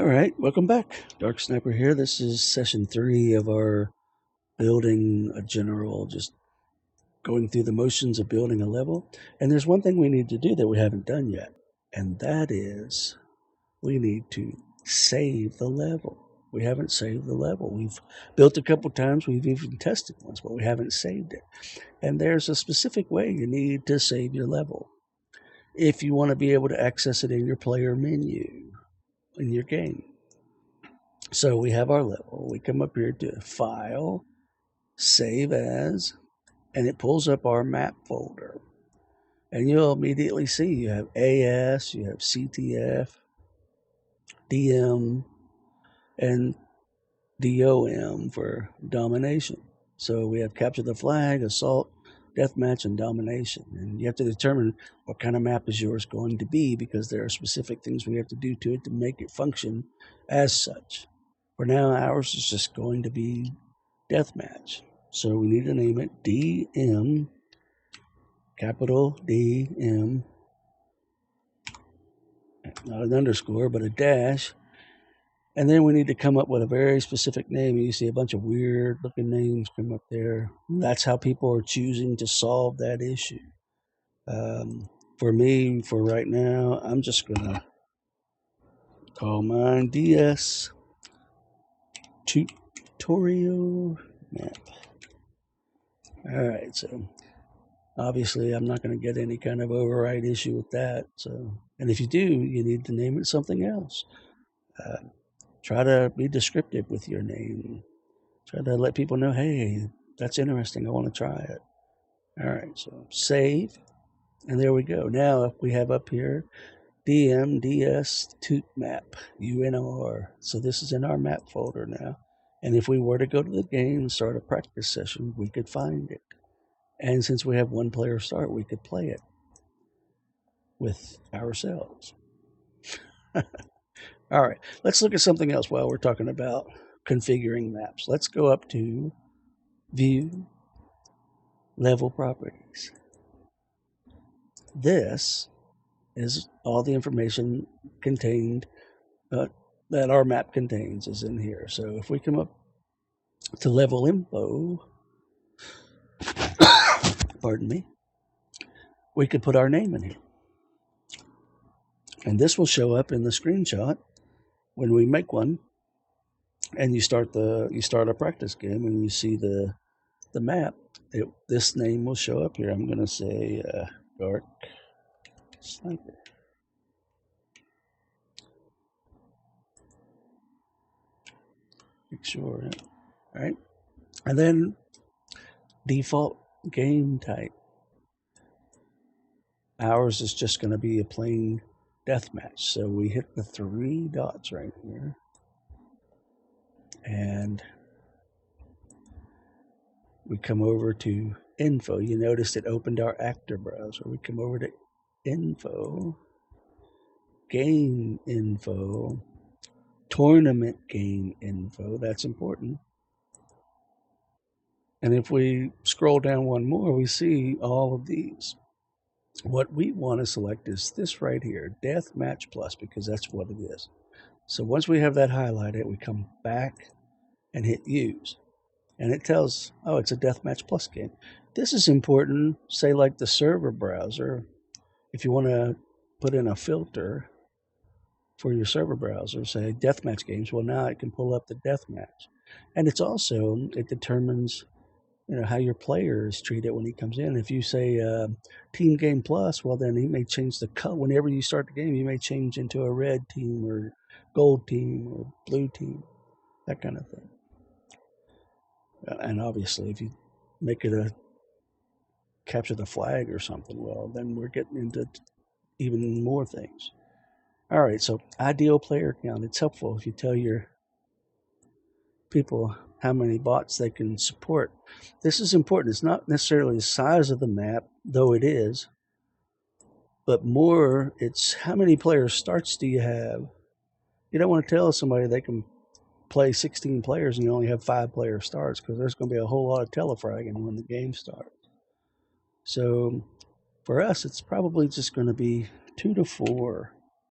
All right, welcome back. Dark Sniper here. This is session 3 of our building a general, just going through the motions of building a level. And there's one thing we need to do that we haven't done yet, and that is we need to save the level. We haven't saved the level. We've built a couple times, we've even tested once, but we haven't saved it. And there's a specific way you need to save your level if you want to be able to access it in your player menu in your game. So we have our level. We come up here to File, Save As, and it pulls up our map folder. And you'll immediately see you have AS, you have CTF, DM, and DOM for domination. So we have Capture the Flag, Assault, Deathmatch, and Domination. And you have to determine what kind of map is yours going to be, because there are specific things we have to do to it to make it function as such. For now, ours is just going to be Deathmatch. So we need to name it DM, capital DM, not an underscore, but a dash. And then we need to come up with a very specific name. You see a bunch of weird looking names come up there. That's how people are choosing to solve that issue. For me, for right now, I'm just going to call mine DS tutorial map. All right, so obviously I'm not going to get any kind of override issue with that. So, and if you do, you need to name it something else. Try to be descriptive with your name. Try to let people know, hey, that's interesting. I want to try it. All right, so save, and there we go. Now we have up here DMDS Toot Map UNR. So this is in our map folder now. And if we were to go to the game and start a practice session, we could find it. And since we have one player start, we could play it with ourselves. All right, let's look at something else while we're talking about configuring maps. Let's go up to View, Level Properties. This is all the information contained that our map contains is in here. So if we come up to Level Info, pardon me, we could put our name in here. And this will show up in the screenshot when we make one, and you start a practice game and you see the map. This name will show up here. I'm going to say Dark Sniper. Make sure, all right? And then default game type. Ours is just going to be a plain deathmatch. So we hit the 3 dots right here. And we come over to Info. You noticed it opened our actor browser. We come over to Info, Game Info, Tournament Game Info. That's important. And if we scroll down one more, we see all of these. What we want to select is this right here, Deathmatch Plus, because that's what it is. So once we have that highlighted, we come back and hit Use. And it tells, oh, it's a Deathmatch Plus game. This is important, say like the server browser. If you want to put in a filter for your server browser, say Deathmatch games, well, now it can pull up the Deathmatch. And it's also, it determines how your player is treated when he comes in. If you say Team Game Plus, well, then he may change the color. Whenever you start the game, you may change into a red team or gold team or blue team, that kind of thing. And obviously, if you make it a capture the flag or something, well, then we're getting into even more things. All right, so ideal player count. It's helpful if you tell your people how many bots they can support. This is important. It's not necessarily the size of the map, though it is, but more it's how many player starts do you have. You don't want to tell somebody they can play 16 players and you only have 5 player starts, because there's going to be a whole lot of telefragging when the game starts. So for us, it's probably just going to be 2 to 4